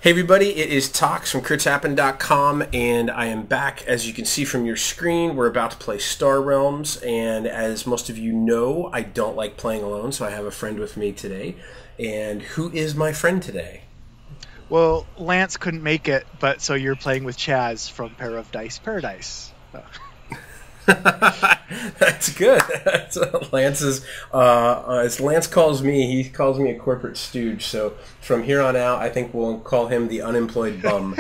Hey everybody, it is Tox from critshappen.com, and I am back. As you can see from your screen, we're about to play Star Realms, and as most of you know, I don't like playing alone, so I have a friend with me today. And who is my friend today? Well, Lance couldn't make it, but so you're playing with Chaz from Pair of Dice Paradise. That's good. Lance's, as Lance calls me, he calls me a corporate stooge. So from here on out, I think we'll call him the unemployed bum.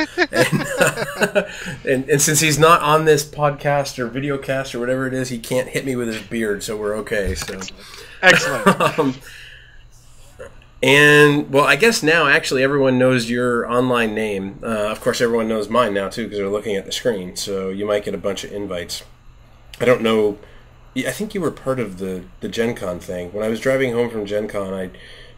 And since he's not on this podcast or videocast or whatever it is, he can't hit me with his beard, so we're okay. So excellent. And, well, I guess now, actually, everyone knows your online name. Of course, everyone knows mine now, too, because they're looking at the screen. So you might get a bunch of invites. I don't know. I think you were part of the Gen Con thing. When I was driving home from Gen Con,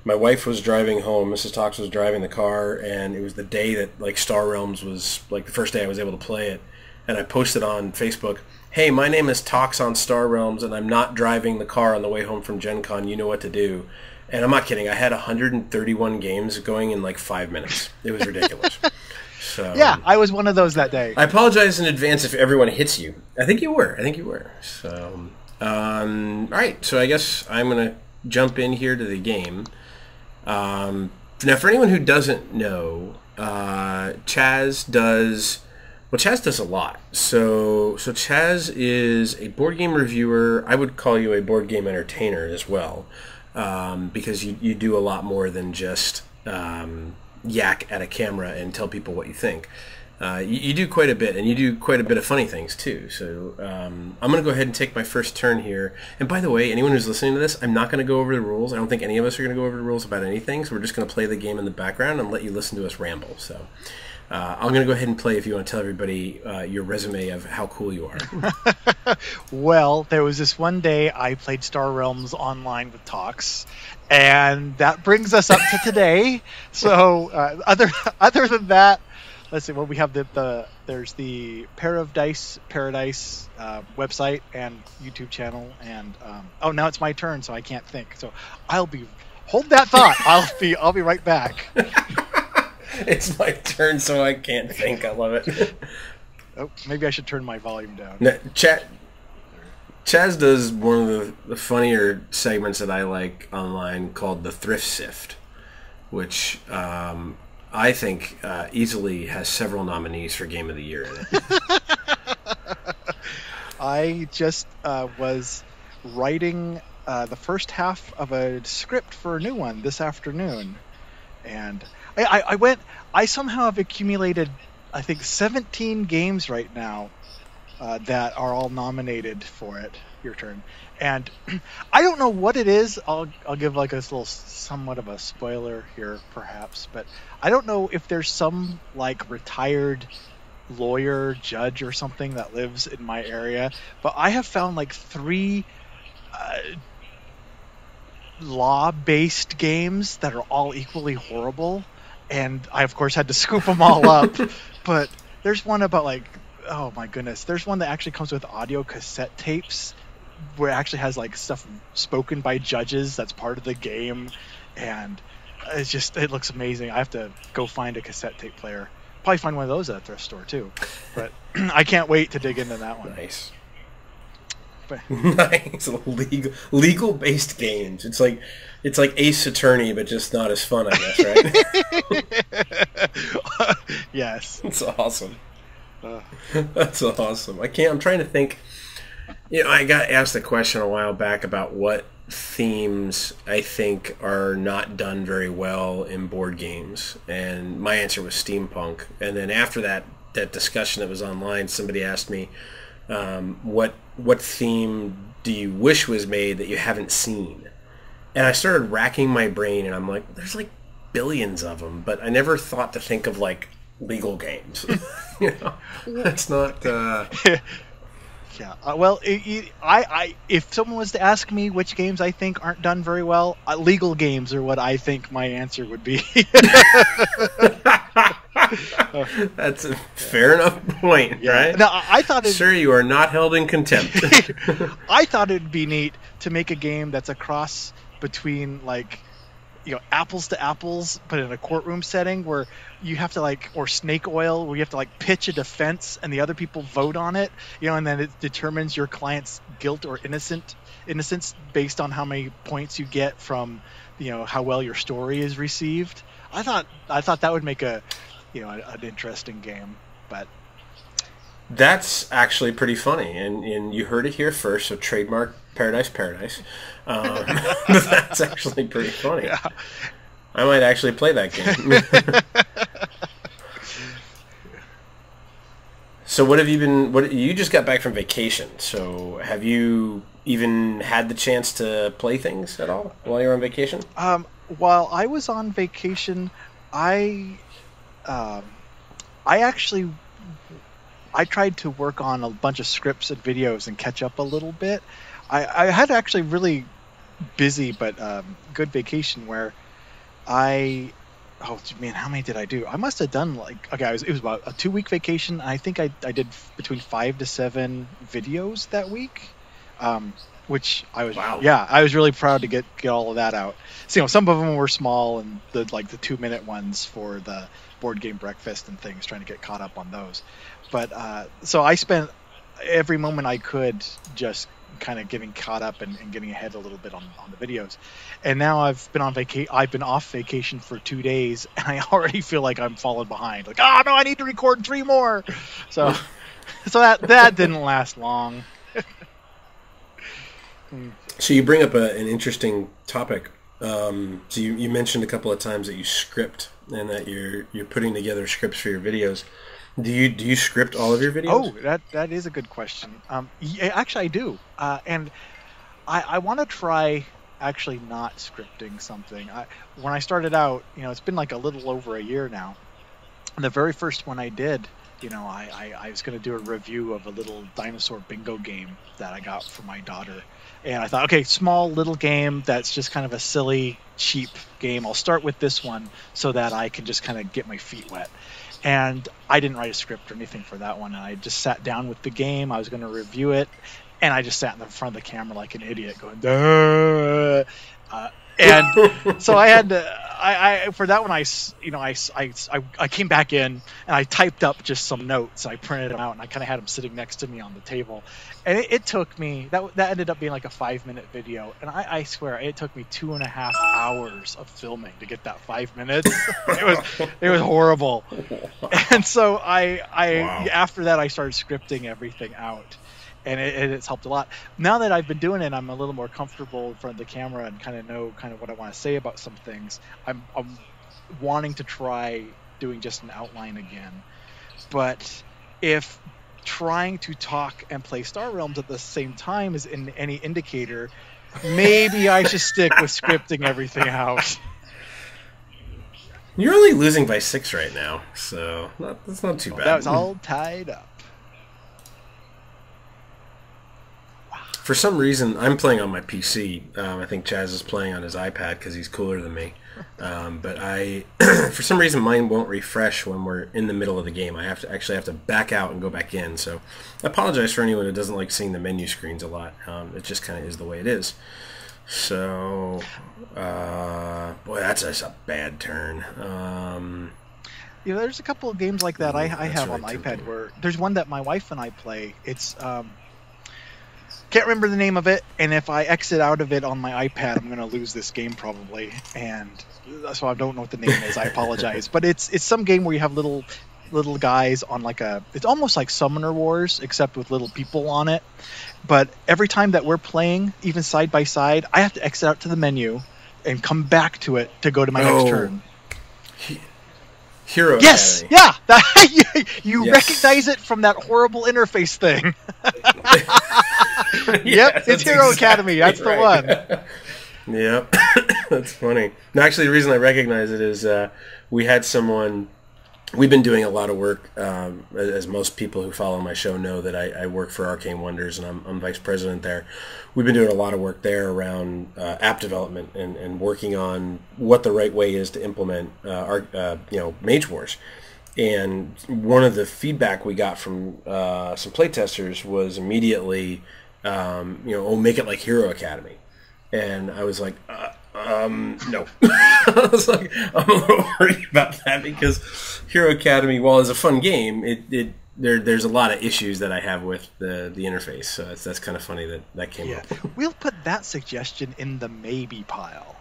my wife was driving home. Mrs. Tox was driving the car, and it was the day that, like, Star Realms was, like, the first day I was able to play it. And I posted on Facebook, hey, my name is Tox on Star Realms, and I'm not driving the car on the way home from Gen Con. You know what to do. And I'm not kidding. I had 131 games going in like 5 minutes. It was ridiculous. So yeah, I was one of those that day. I apologize in advance if everyone hits you. I think you were. So, all right. So I guess I'm going to jump in here to the game. Now, for anyone who doesn't know, Chaz does a lot. So Chaz is a board game reviewer. I would call you a board game entertainer as well. Because you do a lot more than just yak at a camera and tell people what you think. You do quite a bit, and you do quite a bit of funny things too. So I'm going to go ahead and take my first turn here. And by the way, anyone who's listening to this, I'm not going to go over the rules. I don't think any of us are going to go over the rules about anything, so we're just going to play the game in the background and let you listen to us ramble. So I'm going to go ahead and play if you want to tell everybody your resume of how cool you are. Well, there was this one day I played Star Realms online with Tox, and that brings us up to today. So other than that, let's see. Well, we have there's the Pair of Dice Paradise website and YouTube channel, and oh, now it's my turn, so I can't think. So hold that thought. I'll be right back. It's my turn, so I can't think. I love it. Oh, maybe I should turn my volume down. No, Chaz does one of the funnier segments that I like online called the Thrift Sift, which I think easily has several nominees for Game of the Year in it. I just was writing the first half of a script for a new one this afternoon, and I somehow have accumulated, I think, 17 games right now that are all nominated for it. Your turn. And I don't know what it is. I'll give like a little somewhat of a spoiler here, perhaps, but I don't know if there's some like retired lawyer, judge, or something that lives in my area, but I have found like 3 law-based games that are all equally horrible. And I, of course, had to scoop them all up. But there's one about, like, oh, my goodness. There's one that actually comes with audio cassette tapes where it actually has, like, stuff spoken by judges that's part of the game. And it looks amazing. I have to go find a cassette tape player. Probably find one of those at a thrift store, too. But I can't wait to dig into that one. Nice. Nice. Legal-based games. It's like Ace Attorney, but just not as fun, I guess, right? Yes. That's awesome. That's awesome. I'm trying to think. You know, I got asked a question a while back about what themes I think are not done very well in board games, and my answer was steampunk. And then after that discussion that was online, somebody asked me, what theme do you wish was made that you haven't seen? And I started racking my brain, and I'm like, there's like billions of them, but I never thought to think of like legal games. You know, that's not. Yeah. Well, if someone was to ask me which games I think aren't done very well, legal games are what I think my answer would be. That's a fair enough point, right? Now, I thought sir, you are not held in contempt. I thought it'd be neat to make a game that's a cross between, like, apples to apples, but in a courtroom setting where you have to or snake oil, where you have to pitch a defense and the other people vote on it, and then it determines your client's guilt or innocence based on how many points you get from, how well your story is received. I thought that would make an interesting game, but. That's actually pretty funny, and you heard it here first, so trademark Paradise. That's actually pretty funny. Yeah. I might actually play that game. So what have you been... you just got back from vacation, so have you even had the chance to play things at all while you were on vacation? While I was on vacation, I tried to work on a bunch of scripts and videos and catch up a little bit. I had actually really busy but good vacation where how many did I do? I must have done it was about a 2-week vacation. I think I did between 5 to 7 videos that week, which I was I was really proud to get all of that out. So, some of them were small and the 2-minute ones for the board game breakfast and things, trying to get caught up on those. But so I spent every moment I could just kind of getting caught up and getting ahead a little bit on the videos. And now I've been off vacation for 2 days, and I already feel like I'm falling behind. Oh no, I need to record 3 more. So that didn't last long. So you bring up an interesting topic. So you mentioned a couple of times that you script and that you're putting together scripts for your videos. Do you script all of your videos? Oh, that is a good question. Actually, I do, and I want to try actually not scripting something. When I started out, it's been a little over a year now. And the very first one I did, I was going to do a review of a little dinosaur bingo game that I got for my daughter. And I thought, okay, small little game that's just kind of a silly, cheap game. I'll start with this one so that I can just kind of get my feet wet. And I didn't write a script or anything for that one. And I just sat down with the game. I was going to review it. And I just sat in the front of the camera like an idiot going, duh. And so I had to, for that one, I came back in and I typed up just some notes. I printed them out and I kind of had them sitting next to me on the table. And it took me, that ended up being like a 5-minute video. And I swear it took me 2.5 hours of filming to get that 5 minutes. It was horrible. And so after that, I started scripting everything out. And it's helped a lot. Now that I've been doing it, I'm a little more comfortable in front of the camera and kind of know what I want to say about some things. I'm wanting to try doing just an outline again. But if trying to talk and play Star Realms at the same time is in any indicator, maybe I should stick with scripting everything out. You're only losing by 6 right now, so that's not too bad. That was all tied up. For some reason, I'm playing on my PC. I think Chaz is playing on his iPad because he's cooler than me. But for some reason, mine won't refresh when we're in the middle of the game. I have to back out and go back in. So I apologize for anyone who doesn't like seeing the menu screens a lot. It just kind of is the way it is. So, boy, that's just a bad turn. There's a couple of games like that I have on the iPad where there's one that my wife and I play. It's can't remember the name of it, and if I exit out of it on my iPad, I'm going to lose this game probably, and so I don't know what the name is. I apologize, but it's some game where you have little guys on it's almost like Summoner Wars, except with little people on it. But every time that we're playing, even side by side, I have to exit out to the menu and come back to it to go to my next turn. Hero Yes, Academy. Yeah, you yes. Recognize it from that horrible interface thing. Yep, it's Hero Academy. That's right. The one. Yep, that's funny. No, actually, the reason I recognize it is we had someone. We've been doing a lot of work, as most people who follow my show know that I work for Arcane Wonders, and I'm vice president there. We've been doing a lot of work there around app development and working on what the right way is to implement Mage Wars. And one of the feedback we got from some playtesters was immediately, make it like Hero Academy. And I was like, No. I was like, I'm a little worried about that because Hero Academy, while it's a fun game, there's a lot of issues that I have with the interface. So that's kind of funny that came up. We'll put that suggestion in the maybe pile.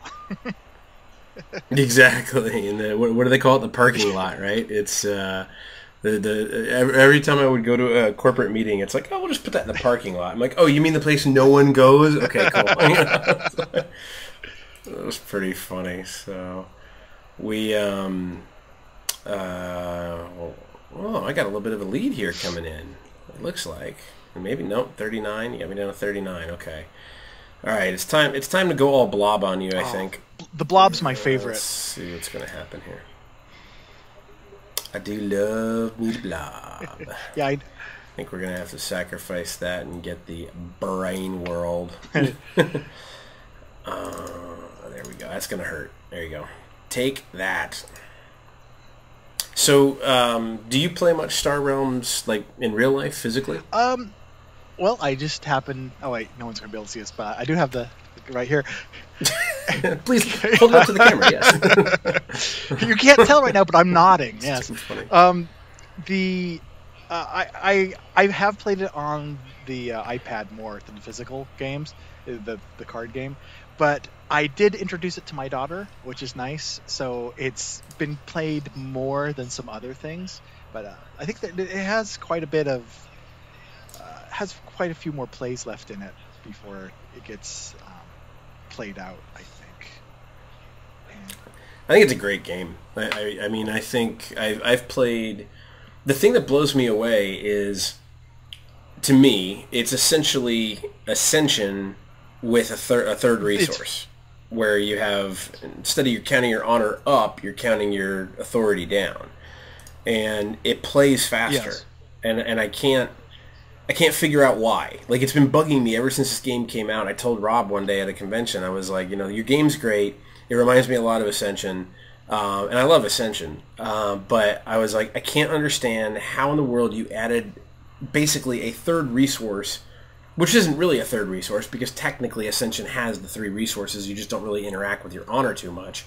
Exactly. And what do they call it? The parking lot, right? It's every time I would go to a corporate meeting, it's like, oh, we'll just put that in the parking lot. I'm like, oh, you mean the place no one goes? Okay, cool. That was pretty funny. So we I got a little bit of a lead here coming in. It looks like maybe 39. You got me down to 39. Okay. All right, it's time to go all blob on you. I think the blob's my favorite. Let's see what's gonna happen here. I do love me the blob. Yeah, I think we're gonna have to sacrifice that and get the brain world. There we go. That's gonna hurt. There you go. Take that. So, do you play much Star Realms, like in real life, physically? Well, I just happen. Oh wait, no one's gonna be able to see this, but I do have the right here. Please hold it up to the camera. Yes. You can't tell right now, but I'm nodding. Yes. Funny. I have played it on the iPad more than the physical games, the card game, but I did introduce it to my daughter, which is nice. So it's been played more than some other things, but I think that it has quite a bit of has quite a few more plays left in it before it gets played out, I think. I think it's a great game. I mean, I think I've played. The thing that blows me away is, to me, it's essentially Ascension with a third resource, where you have, instead of you counting your honor up, you're counting your authority down, and it plays faster. Yes. And I can't figure out why. Like, it's been bugging me ever since this game came out. I told Rob one day at a convention, I was like, your game's great. It reminds me a lot of Ascension, and I love Ascension. But I was like, I can't understand how in the world you added basically a third resource, which isn't really a third resource because technically Ascension has the 3 resources. You just don't really interact with your honor too much.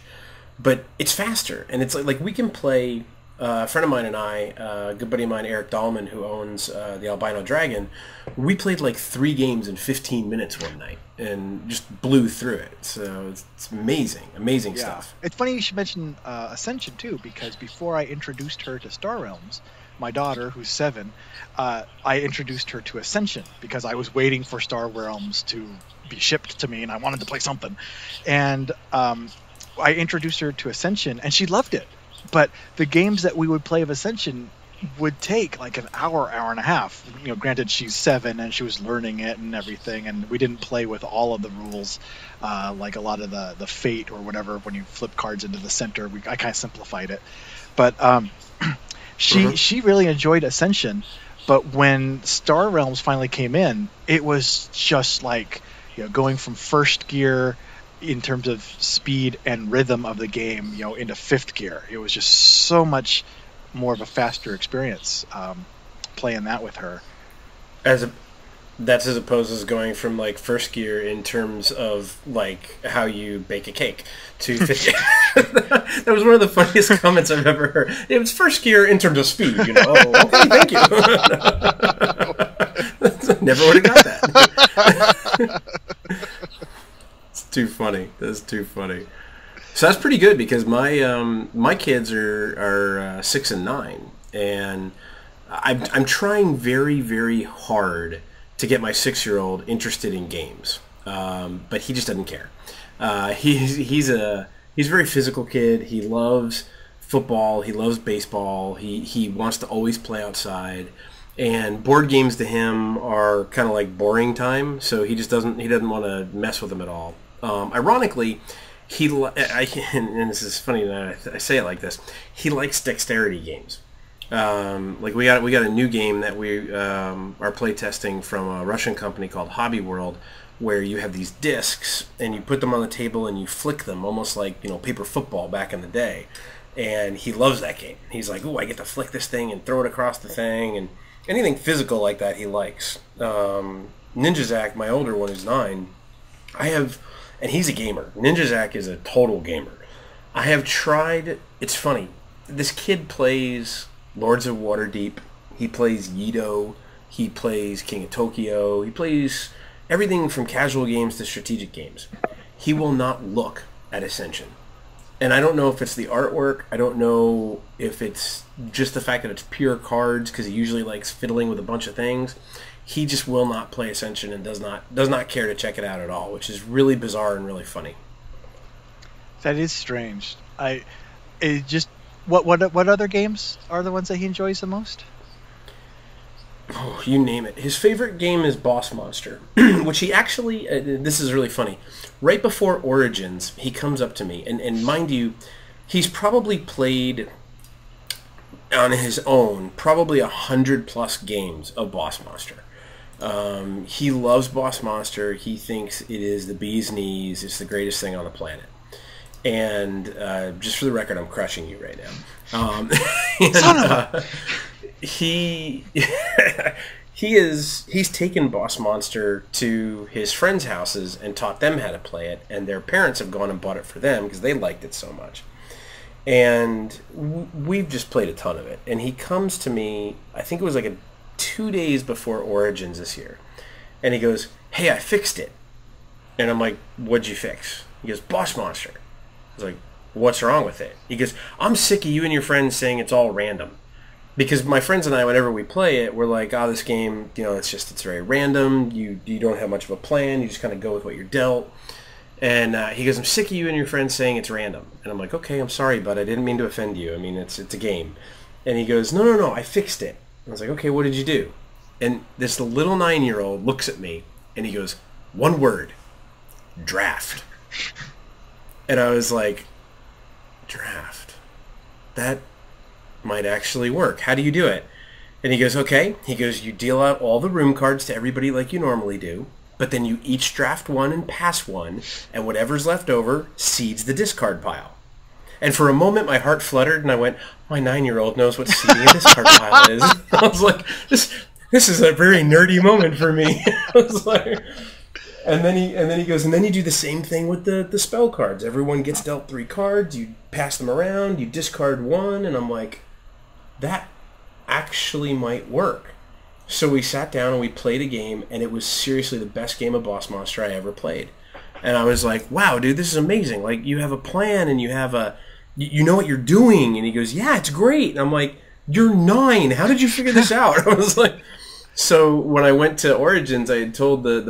But it's faster, and it's like we can play. A friend of mine and I, a good buddy of mine, Eric Dahlman, who owns the Albino Dragon, we played like 3 games in 15 minutes one night and just blew through it. So it's amazing stuff. It's funny you should mention Ascension too, because before I introduced her to Star Realms, my daughter, who's 7, I introduced her to Ascension because I was waiting for Star Realms to be shipped to me and I wanted to play something. And I introduced her to Ascension and she loved it. But the games that we would play of Ascension would take like an hour and a half. Granted, she's 7 and she was learning it and everything, and we didn't play with all of the rules, like a lot of the fate or whatever. When you flip cards into the center, I kind of simplified it. But she really enjoyed Ascension. But when Star Realms finally came in, it was just like going from first gear in terms of speed and rhythm of the game, into 5th gear. It was just so much more of a faster experience playing that with her. That's as opposed as going from like 1st gear in terms of like how you bake a cake to 5th gear. That was one of the funniest comments I've ever heard. It was 1st gear in terms of speed, Oh, okay, thank you. Never would have got that. Too funny. That's too funny. So that's pretty good because my kids are 6 and 9, and I'm trying very, very hard to get my 6-year-old interested in games, but he just doesn't care. He's a very physical kid. He loves football. He loves baseball. He wants to always play outside. And board games to him are kind of like boring time, so he doesn't want to mess with them at all. Ironically, and this is funny that I say it like this, he likes dexterity games. Like we got a new game that we are play testing from a Russian company called Hobby World, where you have these discs and you put them on the table and you flick them almost like paper football back in the day. And he loves that game. He's like, "Ooh, I get to flick this thing and throw it across the thing," and anything physical like that he likes. Ninja Zack, my older one, who's 9. I have and he's a gamer. Ninja Zach is a total gamer. I have tried. It's funny. This kid plays Lords of Waterdeep. He plays Yido. He plays King of Tokyo. He plays everything from casual games to strategic games. He will not look at Ascension. And I don't know if it's the artwork. I don't know if it's just the fact that it's pure cards, because he usually likes fiddling with a bunch of things. He just will not play Ascension and does not care to check it out at all, which is really bizarre and really funny. That is strange. What other games are the ones that he enjoys the most? Oh, you name it. His favorite game is Boss Monster, which he actually, this is really funny. Right before Origins, he comes up to me, and mind you, he's probably played on his own probably 100+ games of Boss Monster. He loves Boss Monster. He thinks it is the bee's knees. It's the greatest thing on the planet. And just for the record, I'm crushing you right now. He's taken Boss Monster to his friends' houses and taught them how to play it, and their parents have gone and bought it for them because they liked it so much. And we've just played a ton of it. And he comes to me, I think it was like 2 days before Origins this year, and he goes, "Hey, I fixed it." And I'm like, "What'd you fix?" He goes, "Boss Monster." I was like, "What's wrong with it?" He goes, "I'm sick of you and your friends saying it's all random." Because my friends and I, whenever we play it, we're like, "Oh, this game, it's very random. You don't have much of a plan. You just kind of go with what you're dealt." And he goes, "I'm sick of you and your friends saying it's random." And I'm like, "Okay, I'm sorry, but I didn't mean to offend you. I mean, it's a game." And he goes, No, I fixed it." I was like, "Okay, what did you do?" And this little 9-year-old looks at me, and he goes, "One word, draft." And I was like, "Draft? That might actually work. How do you do it?" And he goes, "Okay." He goes, "You deal out all the room cards to everybody like you normally do, but then you each draft one and pass one, and whatever's left over seeds the discard pile." And for a moment, my heart fluttered, and I went, "My 9-year-old knows what seeding a discard pile is." I was like, this is a very nerdy moment for me. I was like, and then he goes, "And then you do the same thing with the spell cards. Everyone gets dealt 3 cards. You pass them around. You discard one." And I'm like, that actually might work. So we sat down and we played a game, and it was seriously the best game of Boss Monster I ever played. And I was like, "Wow, dude, this is amazing. Like, you have a plan, and you know what you're doing." And he goes, "Yeah, it's great." And I'm like, "You're 9. How did you figure this out?" I was like, so when I went to Origins, I had told the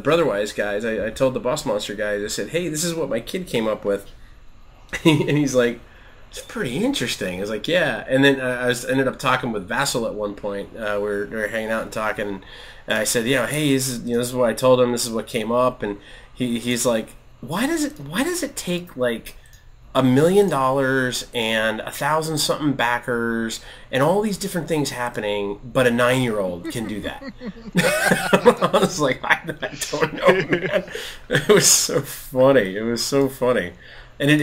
Brotherwise guys, I told the Boss Monster guys, I said, "Hey, this is what my kid came up with." And he's like, "It's pretty interesting." I was like, "Yeah." And then I ended up talking with Vassal at one point. We were hanging out and talking, and I said, "Hey, this is what I told him. This is what came up." And he's like, why does it take like $1 million and 1,000 something backers and all these different things happening, but a 9-year-old can do that? I was like, I don't know, man. It was so funny. It was so funny. And it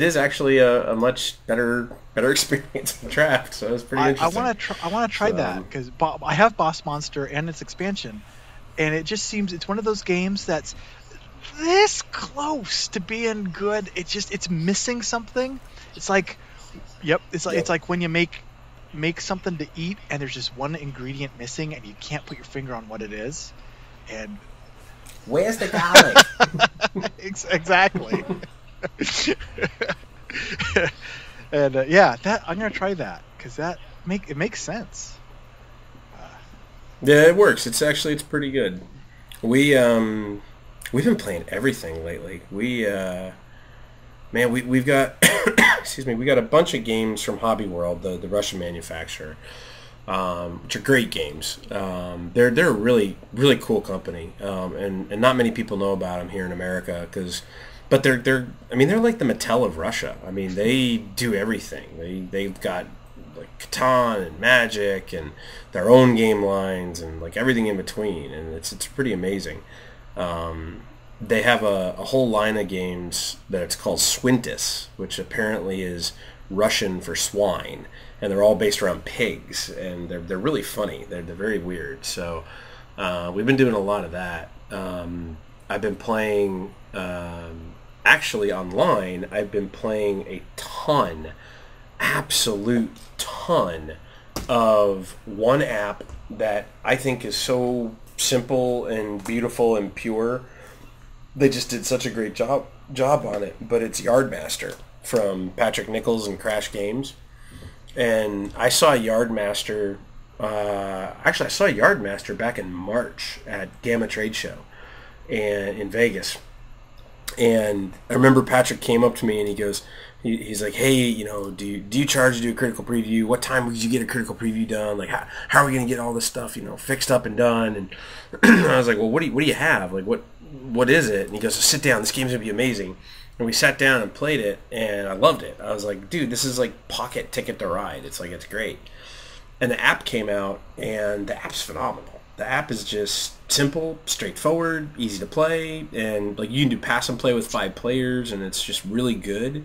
is actually a much better experience in draft. So it was pretty interesting. I want to try that, because I have Boss Monster and its expansion, and it just seems it's one of those games that's this close to being good. It's missing something. It's like, it's like when you make something to eat and there's just one ingredient missing and you can't put your finger on what it is. And where's the garlic? Exactly. And that I'm gonna try that, because it makes sense. Yeah, it works. It's pretty good. We've been playing everything lately. We've got excuse me, we got a bunch of games from Hobby World, the Russian manufacturer, which are great games. They're a really, really cool company, and not many people know about them here in America, but they're like the Mattel of Russia. I mean, they do everything. They've got like Catan and Magic and their own game lines and like everything in between, and it's pretty amazing. They have a whole line of games that it's called Swintus, which apparently is Russian for swine, and they're all based around pigs, and they're really funny. They're very weird. So we've been doing a lot of that. I've been playing, actually online, I've been playing a ton, absolute ton, of one app that I think is so simple and beautiful and pure. They just did such a great job on it, but it's Yardmaster from Patrick Nichols and Crash Games. And I saw Yardmaster, I saw Yardmaster back in March at Gamma Trade Show and in Vegas. And I remember Patrick came up to me and he goes, he's like, hey, you know, do you charge to do a critical preview? What time would you get a critical preview done? Like, how are we going to get all this stuff, you know, fixed up and done? And I was like, well, what do you have? Like, what is it? And he goes, sit down. This game's going to be amazing. And we sat down and played it, and I loved it. I was like, dude, this is like pocket Ticket to Ride. It's like, it's great. And the app came out, and the app's phenomenal. The app is just simple, straightforward, easy to play, and like you can do pass and play with 5 players, and it's just really good.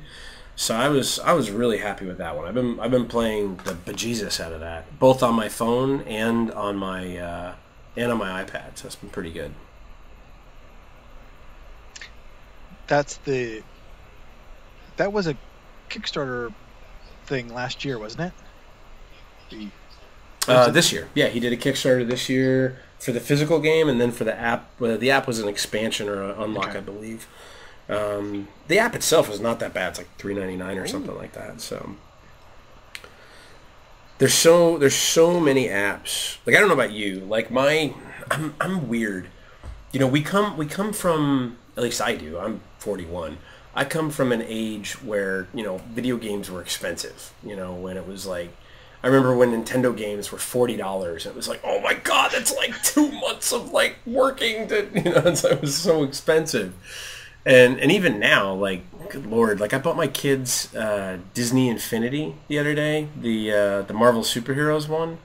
So I was really happy with that one. I've been playing the bejesus out of that, both on my phone and on my iPad. So it's been pretty good. That was a Kickstarter thing last year, wasn't it? This year. Yeah, he did a Kickstarter this year for the physical game, and then for the app. The app was an expansion or an unlock, okay. I believe. The app itself is not that bad. It's like $3.99 or something like that. So there's so many apps. Like, I don't know about you. Like, I'm weird. You know, we come from, at least I do. I'm 41. I come from an age where, you know, video games were expensive. You know, when it was like, I remember when Nintendo games were $40. It was like, oh my god, that's like 2 months of like working to, you know, it was so expensive. And even now, like, good lord, like I bought my kids Disney Infinity the other day, the Marvel superheroes one.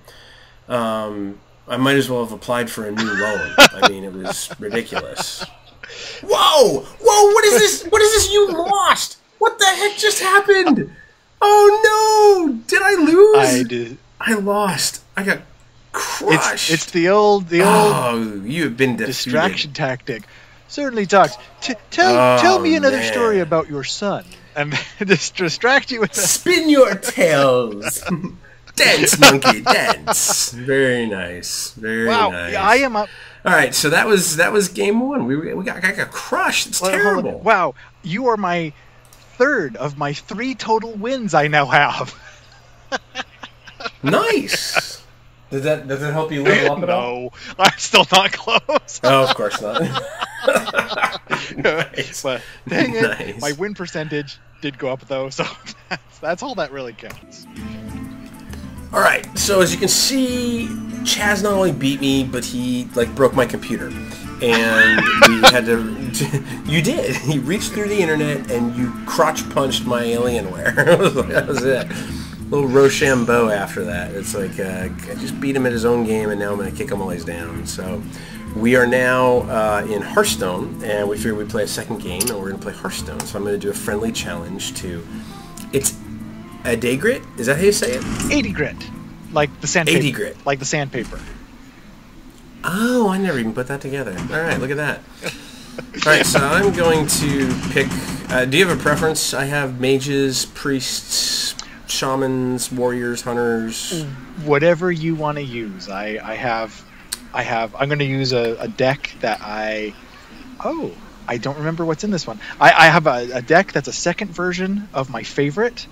I might as well have applied for a new loan. I mean, it was ridiculous. Whoa! What is this? What is this you lost? What the heck just happened? Oh no! Did I lose? I did. I lost. I got crushed. It's the old. Oh, you have been defeated. Distraction tactic. Certainly, Tox. Tell me another story about your son, and just distract you with that. Spin your tails. Dance, monkey, dance. Very nice. Very nice. I am up. All right, so that was game one. I got crushed. It's terrible. Wow, you are my third of my 3 total wins I now have. Nice. Does that help you level up at all? No, I'm still not close. Oh, of course not. Nice. But dang it, my win percentage did go up though, so that's all that really counts. All right, so as you can see, Chaz not only beat me, but he like broke my computer, and we had to. You did. He reached through the internet and you crotch punched my Alienware. That was it. A little Rochambeau after that. It's like I just beat him at his own game, and now I'm going to kick him while he's down. So we are now in Hearthstone, and we figured we'd play a second game, and we're going to play Hearthstone. So I'm going to do a friendly challenge to. It's a day grit? Is that how you say it? 80 grit. Like the sandpaper. 80 grit. Like the sandpaper. Oh, I never even put that together. All right, look at that. All right, so I'm going to pick... do you have a preference? I have mages, priests, shamans, warriors, hunters. Whatever you want to use. I'm going to use a deck that I don't remember what's in this one. I have a deck that's a second version of my favorite,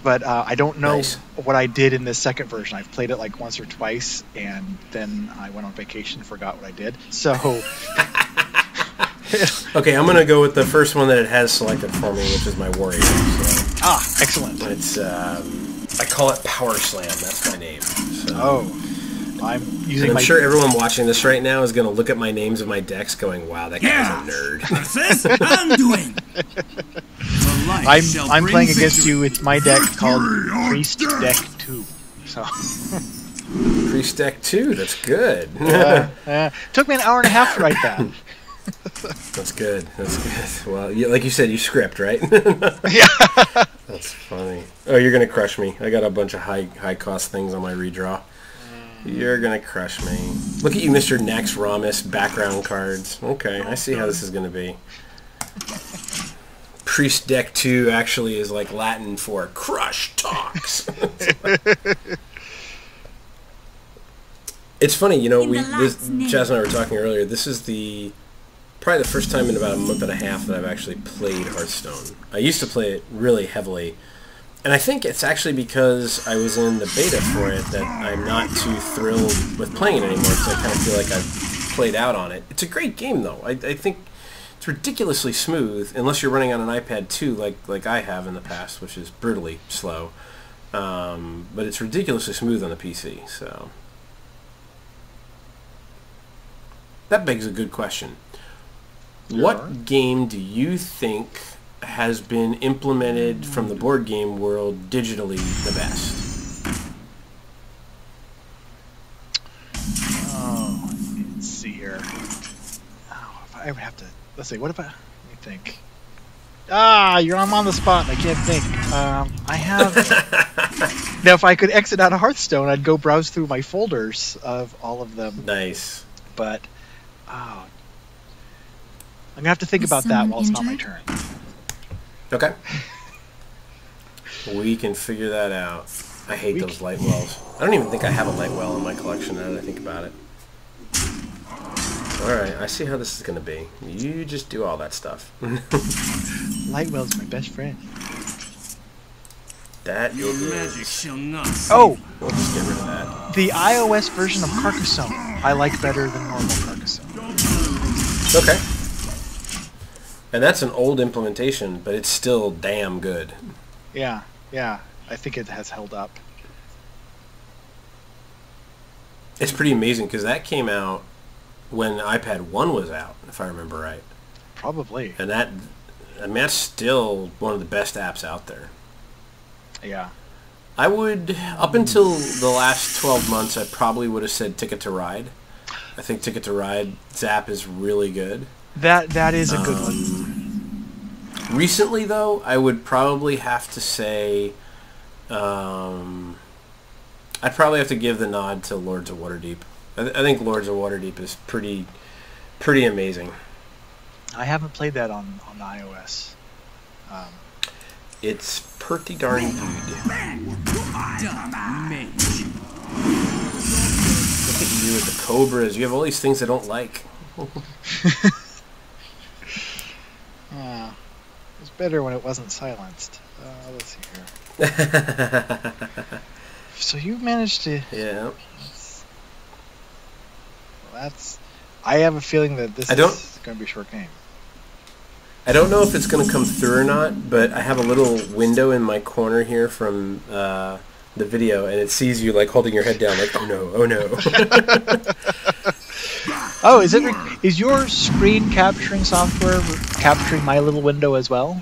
but I don't know what I did in this second version. I've played it like once or twice, and then I went on vacation and forgot what I did. So... Okay, I'm going to go with the first one that it has selected for me, which is my warrior. So. Excellent. It's I call it Power Slam. That's my name. So. I'm using. I'm sure everyone watching this right now is going to look at my names of my decks, going, "Wow, that guy's a nerd." That's it. I'm doing. I'm playing against you with my deck called Priest Deck 2. So. Priest Deck 2. That's good. Took me an hour and a half to write that. That's good. That's good. Well, like you said, you script, right? Yeah. That's funny. Oh, you're gonna crush me. I got a bunch of high cost things on my redraw. You're gonna crush me. Look at you, Mr. Nax Ramus, background cards. Okay, I see how this is gonna be. Priest deck 2 actually is like Latin for crush Tox. It's funny, you know, Chaz and I were talking earlier, this is probably the first time in about a month and a half that I've actually played Hearthstone. I used to play it really heavily, and I think it's actually because I was in the beta for it that I'm not too thrilled with playing it anymore, because I kind of feel like I've played out on it. It's a great game, though. I think it's ridiculously smooth, unless you're running on an iPad 2 like I have in the past, which is brutally slow. But it's ridiculously smooth on the PC, so... That begs a good question. What game do you think has been implemented from the board game world digitally the best? Oh, let's see here. Oh, I would have to... Let's see, what about... Let me think. I'm on the spot and I can't think. I have... Now, if I could exit out of Hearthstone, I'd go browse through my folders of all of them. Nice. But... Oh, I'm gonna have to think about that while it's not my turn. Okay. We can figure that out. I hate those light wells. I don't even think I have a light well in my collection now that I think about it. Alright, I see how this is gonna be. You just do all that stuff. Light well's my best friend. That Your magic shall not. Oh! We'll just get rid of that. The iOS version of Carcassonne I like better than normal Carcassonne. Okay. And that's an old implementation, but it's still damn good. Yeah. I think it has held up. It's pretty amazing, because that came out when iPad 1 was out, if I remember right. Probably. And that's still one of the best apps out there. Yeah. I would, up until the last 12 months, I probably would have said Ticket to Ride. I think Ticket to Ride's app is really good. That is a good one. Recently, though, I would probably have to say... I'd probably have to give the nod to Lords of Waterdeep. I think Lords of Waterdeep is pretty amazing. I haven't played that on iOS. It's pretty darn good. Look at you with the cobras. You have all these things I don't like. It was better when it wasn't silenced. Let's see here. So you managed to... Yeah. That's... I have a feeling that this is going to be a short game. I don't know if it's going to come through or not, but I have a little window in my corner here from the video, and it sees you like holding your head down, like, oh no, oh no. Oh, is your screen capturing software capturing my little window as well?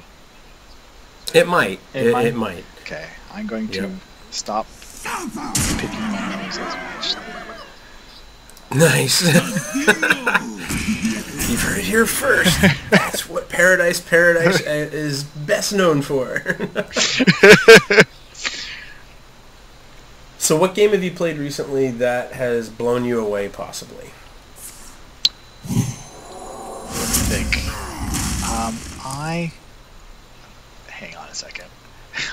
It might. It might. Okay, I'm going to stop picking my nose as much. Nice. You've heard it here first. That's what Paradise is best known for. So what game have you played recently that has blown you away, possibly? Let me think. Hang on a second.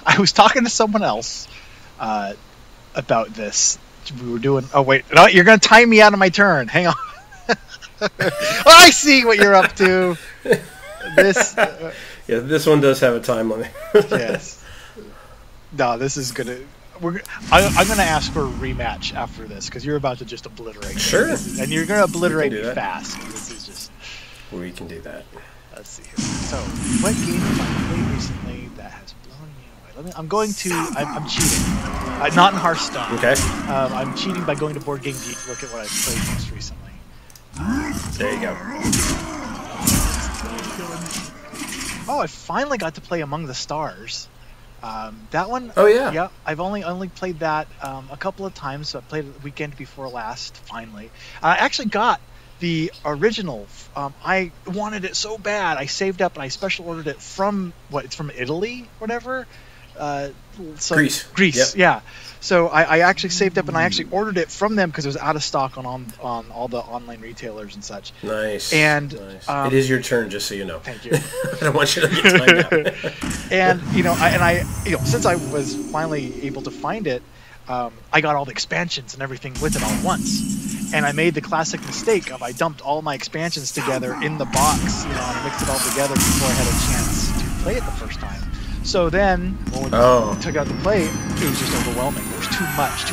I was talking to someone else about this. We were doing... Oh, wait. No, you're going to time me out of my turn. Hang on. Oh, I see what you're up to. This... yeah, this one does have a time limit. Yes. No, this is going to... I'm going to ask for a rematch after this, because you're about to just obliterate me. Sure. And you're going to obliterate me fast. This is just... We can do that. Let's see here. So, what game have I played recently that has blown me away? I'm going to... I'm cheating. Not in Hearthstone. Okay. I'm cheating by going to Board Game Geek to look at what I've played most recently. There you go. Oh, I finally got to play Among the Stars. That one... Oh, yeah. Yeah, I've only played that a couple of times. So I played it the weekend before last, finally. I actually got the original. I wanted it so bad. I saved up and I special ordered it from... It's from Italy, whatever. Greece. Yep. Yeah. So I actually saved up and I actually ordered it from them because it was out of stock on all the online retailers and such. Nice. And nice. It is your turn, just so you know. Thank you. I don't want you to get timed out. And I since I was finally able to find it, I got all the expansions and everything with it all at once. And I made the classic mistake of I dumped all my expansions together in the box, and I mixed it all together before I had a chance to play it the first time. So then, when we took out the plate, it was just overwhelming. There was too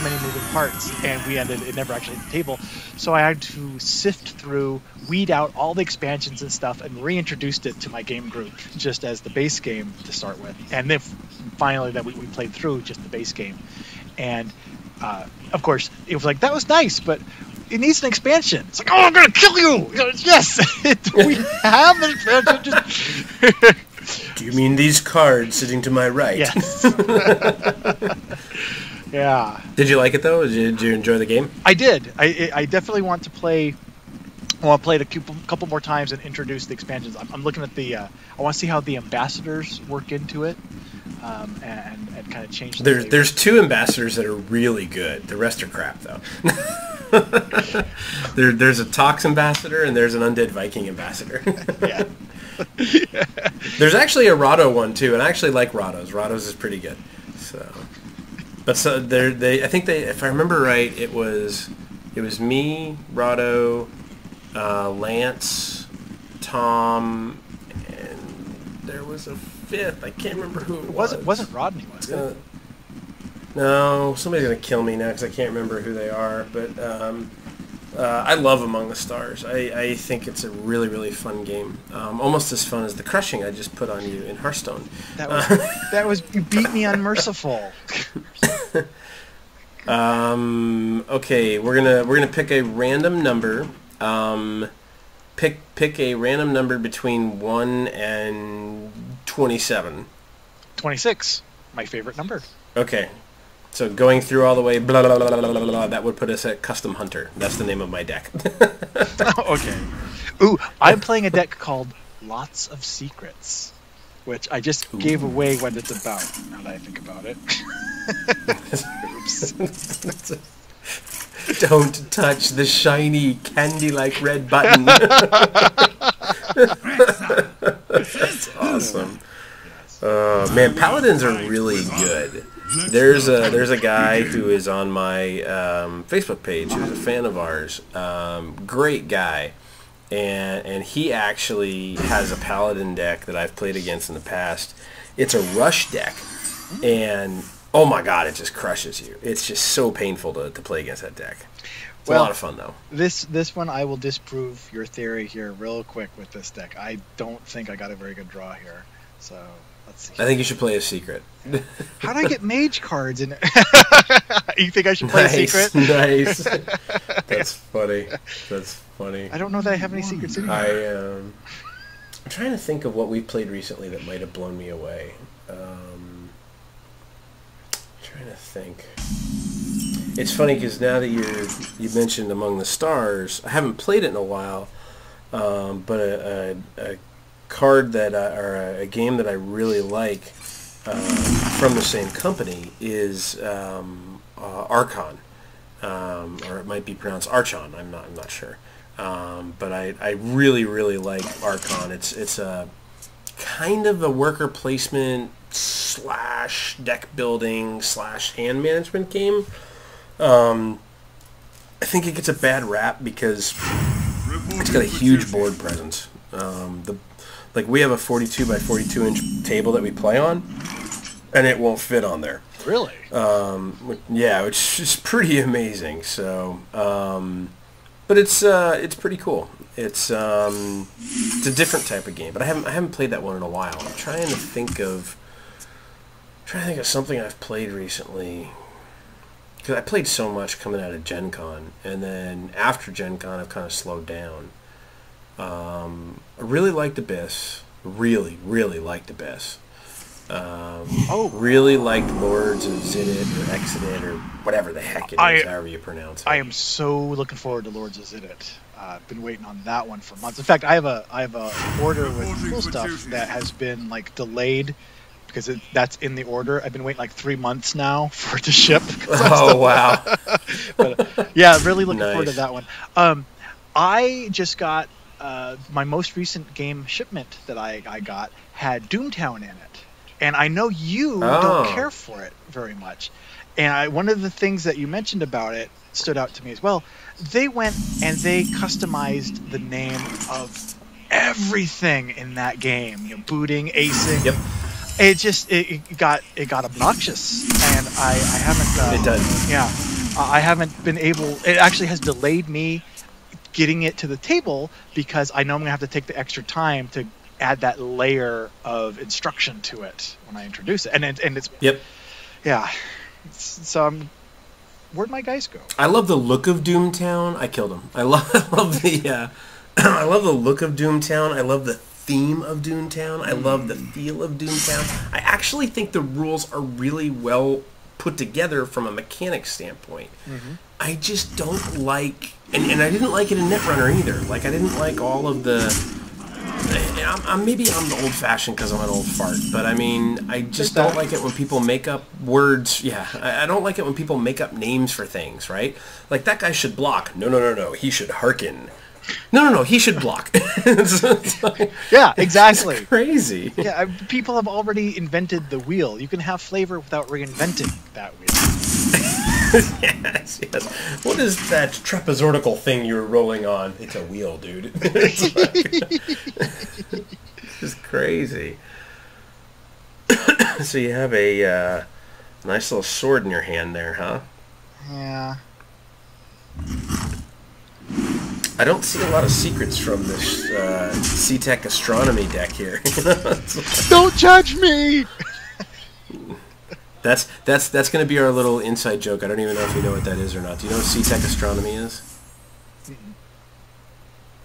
many moving parts, and it never actually hit the table. So I had to sift through, weed out all the expansions and stuff, and reintroduced it to my game group, just as the base game to start with. And then finally that we played through just the base game. And, of course, it was like, that was nice, but it needs an expansion. It's like, oh, I'm going to kill you! Yes! We have an expansion! Do you mean these cards sitting to my right? Yes. Yeah. Did you like it though? Did you enjoy the game? I did. I definitely want to play. I want to play it a couple more times and introduce the expansions. I'm looking at the. I want to see how the ambassadors work into it, and kind of change. There's 2 ambassadors that are really good. The rest are crap though. There's a Tox ambassador and there's an undead Viking ambassador. Yeah. There's actually a Rahdo one too, and I actually like Rahdos. Rahdos is pretty good. But I think if I remember right, it was me, Rahdo, Lance, Tom, and there was a 5th. I can't remember who it was. It wasn't Rodney, was it? No, somebody's gonna kill me now because I can't remember who they are. But I love Among the Stars. I think it's a really, really fun game. Almost as fun as the crushing I just put on you in Hearthstone. That was you beat me unmerciful. Okay, we're gonna pick a random number. Pick a random number between 1 and 27. 26, my favorite number. Okay. So going through all the way, blah, blah, blah, blah, blah, blah, that would put us at Custom Hunter. That's the name of my deck. Okay. Ooh, I'm playing a deck called Lots of Secrets, which I just gave away what it's about, now that I think about it. Oops. Don't touch the shiny, candy-like red button. That's awesome. Man, Paladins are really good. There's a guy who is on my Facebook page who's a fan of ours. Great guy, and he actually has a Paladin deck that I've played against in the past. It's a rush deck, and oh my god, it just crushes you. It's just so painful to play against that deck. It's a lot of fun though. This one I will disprove your theory here real quick with this deck. I don't think I got a very good draw here, so. Let's see. I think you should play a secret. How do I get mage cards in it? You think I should play a secret? Nice. That's funny. That's funny. I don't know that I have any secrets in here. I'm trying to think of what we played recently that might have blown me away. Trying to think. It's funny because now that you mentioned Among the Stars, I haven't played it in a while, but a card that or a game that I really like from the same company is Archon, or it might be pronounced Archon. I'm not sure, but I really like Archon. It's a kind of a worker placement / deck building / hand management game. I think it gets a bad rap because it's got a huge board presence. Like we have a 42 by 42 inch table that we play on, and it won't fit on there. Really? Yeah, which is pretty amazing. So, but it's pretty cool. It's a different type of game, but I haven't played that one in a while. I'm trying to think of something I've played recently. Because I played so much coming out of Gen Con, and then after Gen Con I've kind of slowed down. I really liked Abyss. Really liked Abyss. Really liked Lords of Zidit or Exodit or whatever the heck it is, however you pronounce it. I am so looking forward to Lords of Zidit. I've been waiting on that one for months. In fact, I have a order with cool stuff that has been like delayed because that's in the order. I've been waiting like 3 months now for it to ship. Oh, wow. But, yeah, really looking forward to Nice. that one. I just got my most recent game shipment that I got had Doomtown in it, and I know you don't care for it very much. And one of the things that you mentioned about it stood out to me as well. They went and they customized the name of everything in that game. You know, booting, acing. Yep. It got obnoxious, and I haven't. It does. Yeah, I haven't been able. It actually has delayed me getting it to the table because I know I'm gonna have to take the extra time to add that layer of instruction to it when I introduce it, and it's Yep. yeah. So where'd my guys go? I love the look of Doomtown. I killed him. I love the I love the look of Doomtown. I love the theme of Doomtown. I love the feel of Doomtown. I actually think the rules are really well put together from a mechanic standpoint. I just don't like, and I didn't like it in Netrunner either. Like, I didn't like all of the. Maybe I'm the old-fashioned because I'm an old fart, but I mean, I just don't like it when people make up words. Yeah, I don't like it when people make up names for things, right? Like, that guy should block. No, he should hearken. No, he should block. It's like, Yeah, exactly. it's crazy. Yeah, people have already invented the wheel. You can have flavor without reinventing that wheel. Yes. What is that trapezoidal thing you're rolling on? It's a wheel, dude. It's crazy. So you have a nice little sword in your hand there, huh? Yeah. I don't see a lot of secrets from this C-Tech astronomy deck here. Don't judge me! That's going to be our little inside joke. I don't even know if you know what that is or not. Do you know what C-Tech astronomy is?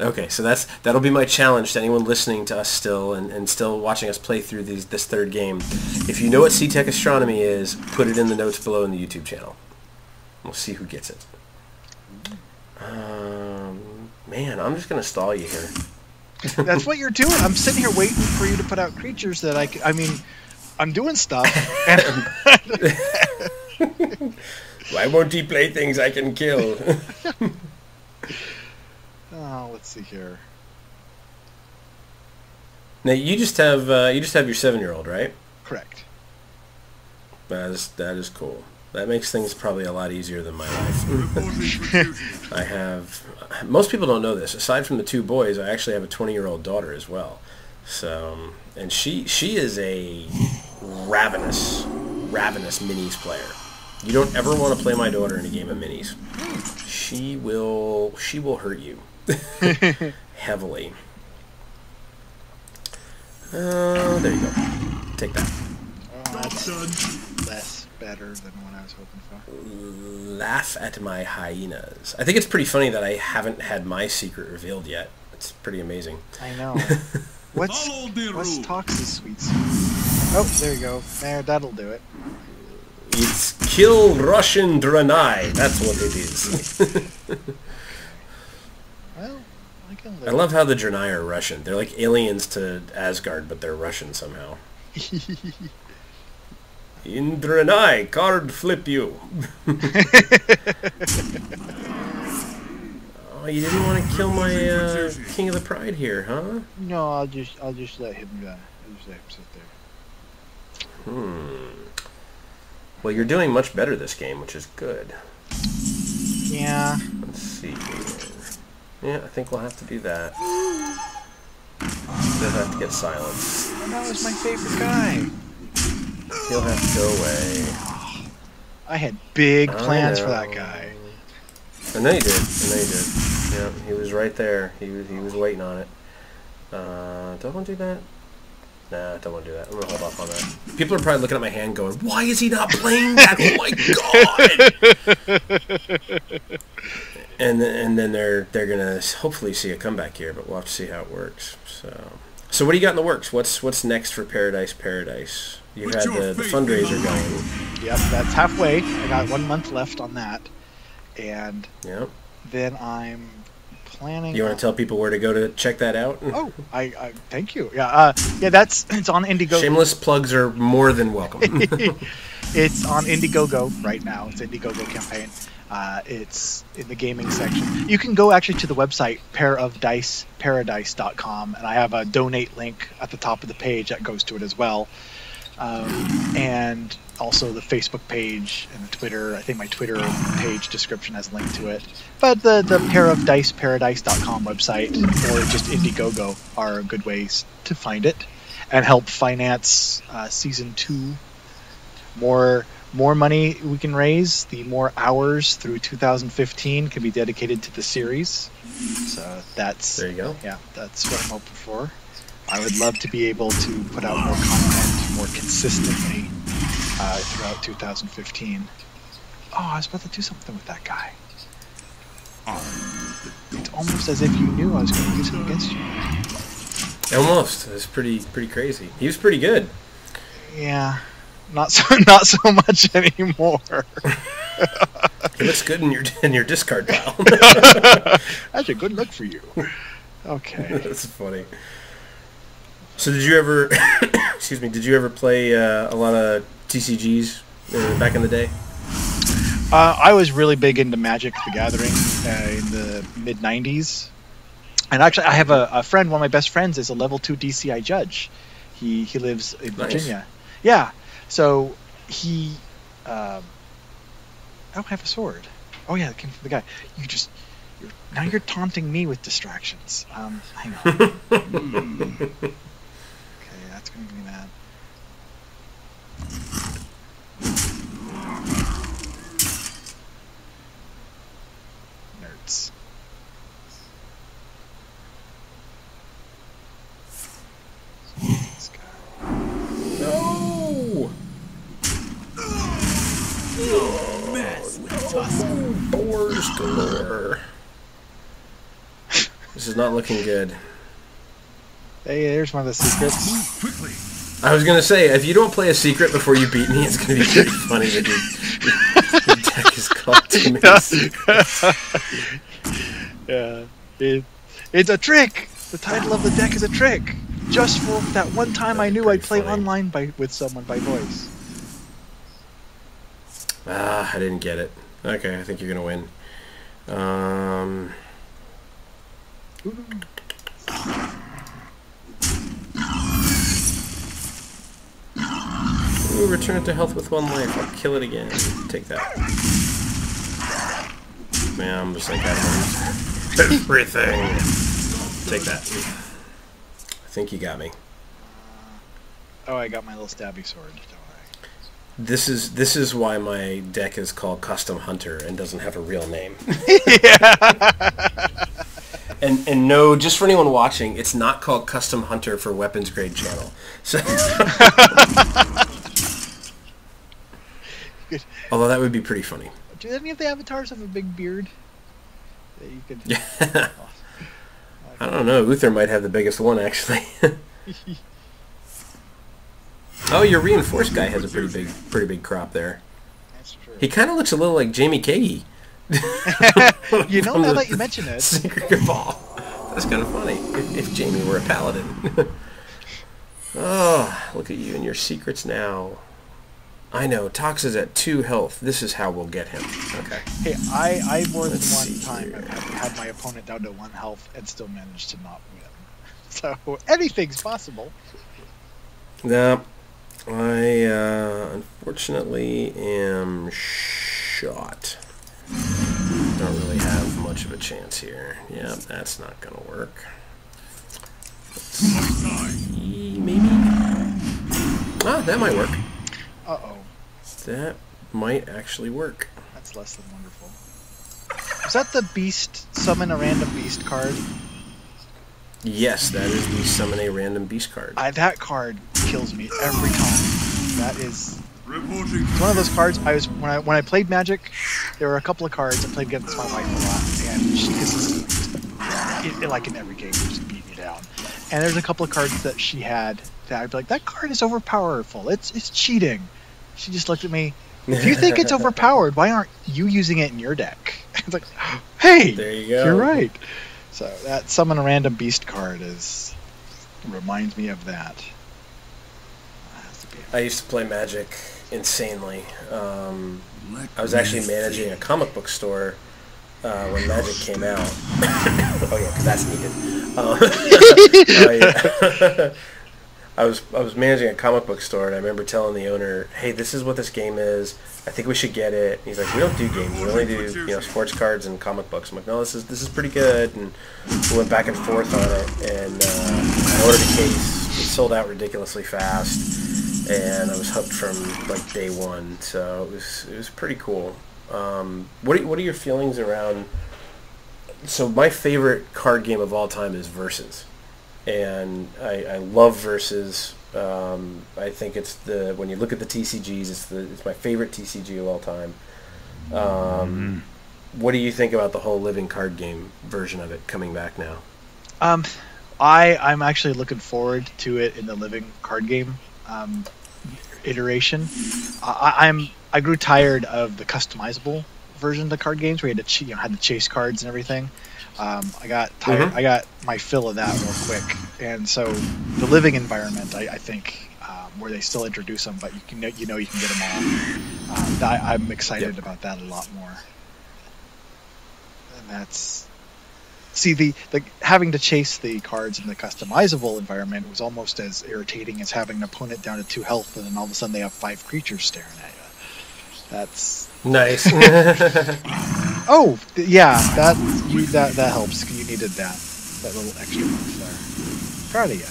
Okay, so that'll be my challenge to anyone listening to us still and still watching us play through this third game. If you know what C-Tech astronomy is, put it in the notes below in the YouTube channel. We'll see who gets it. Man, I'm just going to stall you here. That's what you're doing. I'm sitting here waiting for you to put out creatures that I mean, I'm doing stuff. And Why won't he play things I can kill? oh, let's see here. Now you just have your 7-year-old, right? Correct. That is cool. That makes things probably a lot easier than my life. I have. Most people don't know this. Aside from the 2 boys, I actually have a 20-year-old daughter as well. So, and she is a ravenous minis player. You don't ever want to play my daughter in a game of minis. She will hurt you heavily. There you go. Take that. That's better than what I was hoping for. Laugh at my hyenas. I think it's pretty funny that I haven't had my secret revealed yet. It's pretty amazing. I know. What's Tox's sweet secret? Oh, there you go. There, that'll do it. It's kill Russian Draenei. That's what it is. Well, I can live. I love how the Draenei are Russian. They're like aliens to Asgard, but they're Russian somehow. In Draenei, card flip you. Oh, you didn't want to kill my King of the Pride here, huh? No, I'll just let him I'll just let him sit there. Well, you're doing much better this game, which is good. Yeah. Let's see here. Yeah, I think we'll have to do that. Still have to get silence. Oh, that was my favorite guy. He'll have to go away. I had big plans for that guy. I know you did. Yeah, he was right there. He was waiting on it. Don't want to do that? Nah, don't want to do that. I'm going to hold off on that. People are probably looking at my hand going, why is he not playing that? Oh my god! And then they're going to hopefully see a comeback here, but we'll have to see how it works. So what do you got in the works? What's next for Paradise? You had the fundraiser going. Yep, that's halfway. I got 1 month left on that. And then I'm planning. You want to tell people where to go to check that out? Oh, I thank you. Yeah, it's on Indiegogo. Shameless plugs are more than welcome. It's on Indiegogo right now. It's Indiegogo campaign. It's in the gaming section. You can go actually to the website pairofdiceparadise.com, and I have a donate link at the top of the page that goes to it as well. And also the Facebook page and the Twitter. I think my Twitter page description has a link to it. But the pairofdiceparadise.com website or just Indiegogo are good ways to find it and help finance Season 2. More money we can raise, the more hours through 2015 can be dedicated to the series. So there you go. Yeah, that's what I'm hoping for. I would love to be able to put out more content more consistently throughout 2015. Oh, I was about to do something with that guy. It's almost as if you knew I was going to use him against you. Almost. It's pretty crazy. He was pretty good. Yeah. Not so much anymore. It looks good in your discard pile. That's a good look for you. Okay. That's funny. So did you ever excuse me, did you ever play a lot of TCGs back in the day? I was really big into Magic the Gathering in the mid-90s. And actually I have a friend, one of my best friends is a level 2 DCI judge. He lives in Virginia. Nice. Yeah. So he I don't have a sword. Oh yeah, it came from the guy. Now you're taunting me with distractions. Hang on. Okay, that's gonna be that. Nerds. This guy. No! Boars galore. This is not looking good. Hey, there's one of the secrets. I was gonna say, if you don't play a secret before you beat me, it's gonna be pretty funny that your deck is called too many secrets. Yeah, it's a trick. The title of the deck is a trick. Just for that one time I knew I'd play online with someone by voice. I didn't get it. Okay, I think you're gonna win. Ooh, return it to health with 1 life. I'll kill it again. Take that. Man, I'm just like, I don't lose everything. Take that. I think you got me. Oh, I got my little stabby sword. Don't worry. This is why my deck is called Custom Hunter and doesn't have a real name. And no, just for anyone watching, it's not called Custom Hunter for Weapons Grade Channel. So although that would be pretty funny. Do any of the avatars have a big beard that you could? Yeah. I don't know. Uther might have the biggest one, actually. Oh, your reinforced guy has a pretty big crop there. That's true. He kind of looks a little like Jamie Kagi. You know, now that you mention it. Secret Cabal. That's kind of funny. If Jamie were a paladin. Oh, look at you and your secrets now. I know. Tox is at 2 health. This is how we'll get him. Okay. Hey, I more than one time have had my opponent down to 1 health and still managed to not win. So anything's possible. No. I unfortunately am shot. Don't really have much of a chance here. Yeah, that's not gonna work. Let's see, maybe? Ah, that might work. Uh-oh. That might actually work. That's less than wonderful. Is that the beast, summon a random beast card? Yes, that is the summon a random beast card. That card kills me every time. That is it's one of those cards. When I played Magic, there were a couple of cards I played against my wife a lot, and she consistently, like in every game, just beat me down. And there's a couple of cards that she had that I'd be like, that card is overpowerful. It's cheating. She just looked at me. If you think it's overpowered, why aren't you using it in your deck? It's like, hey, there you go. You're right. So that summon a random beast card reminds me of that. I used to play Magic insanely. I was actually managing a comic book store when Magic came out. Oh yeah, because that's needed. I was managing a comic book store, and I remember telling the owner, "Hey, this is what this game is. I think we should get it." And he's like, "We don't do games. We only do sports cards and comic books." I'm like, "No, this is pretty good." And we went back and forth on it, and I ordered a case. It sold out ridiculously fast, and I was hooked from like day one. So it was pretty cool. What are your feelings around? So my favorite card game of all time is Versus. And I love Versus. I think it's when you look at the TCGs, it's my favorite TCG of all time. What do you think about the whole living card game version of it coming back now? I'm actually looking forward to it in the living card game iteration. I grew tired of the customizable version of the card games where you had to had the chase cards and everything. I got tired. I got my fill of that real quick, and so the living environment, I think, where they still introduce them, but you can get them all. I'm excited about that a lot more. And that's the having to chase the cards in the customizable environment was almost as irritating as having an opponent down to 2 health, and then all of a sudden they have 5 creatures staring at you. That's nice. Oh yeah, that helps. You needed that little extra buff there. Proud of you.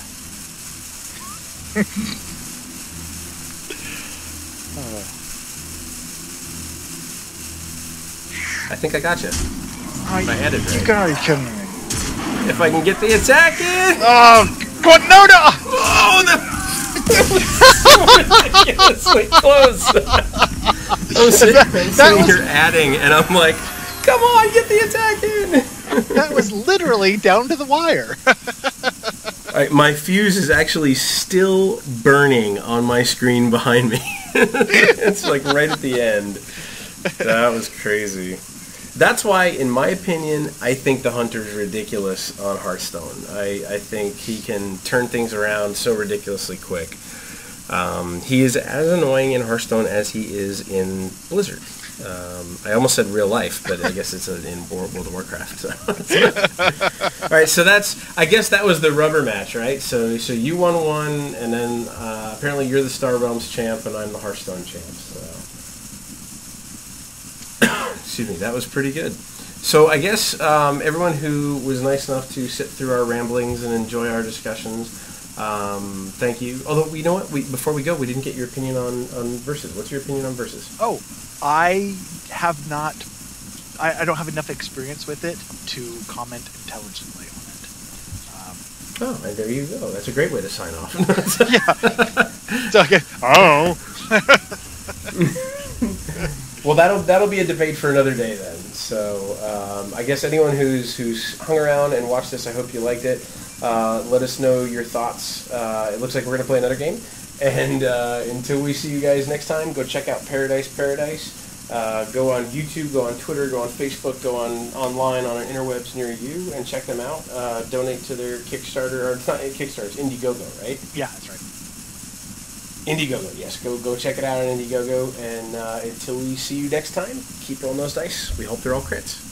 I think I got you. I had it right. You gotta be kidding me. If I can get the attack in. Oh, God, no! Oh, that was so ridiculously close. I'm sitting here adding, and I'm like, come on, get the attack in. That was literally down to the wire. My fuse is actually still burning on my screen behind me. It's like right at the end. That was crazy. That's why, in my opinion, I think the Hunter's ridiculous on Hearthstone. I think he can turn things around so ridiculously quick. He is as annoying in Hearthstone as he is in Blizzard. I almost said real life, but I guess it's in World of Warcraft. So. All right, so I guess that was the rubber match, right? So you won one, and then apparently you're the Star Realms champ, and I'm the Hearthstone champ. So. Excuse me, that was pretty good. So I guess everyone who was nice enough to sit through our ramblings and enjoy our discussions, thank you. Although, you know what? Before we go, we didn't get your opinion on Versus. What's your opinion on Versus? Oh, I have not... I don't have enough experience with it to comment intelligently on it. And there you go. That's a great way to sign off. Yeah. It's okay. Oh. Well, that'll be a debate for another day then. So I guess anyone who's hung around and watched this, I hope you liked it. Let us know your thoughts. It looks like we're going to play another game. And until we see you guys next time, go check out Paradise. Go on YouTube, go on Twitter, go on Facebook, go online on our interwebs near you and check them out. Donate to their Kickstarter, or it's not Kickstarter, it's Indiegogo, right? Yeah, that's right. Indiegogo, yes. Go check it out on Indiegogo. And until we see you next time, keep rolling those dice. We hope they're all crits.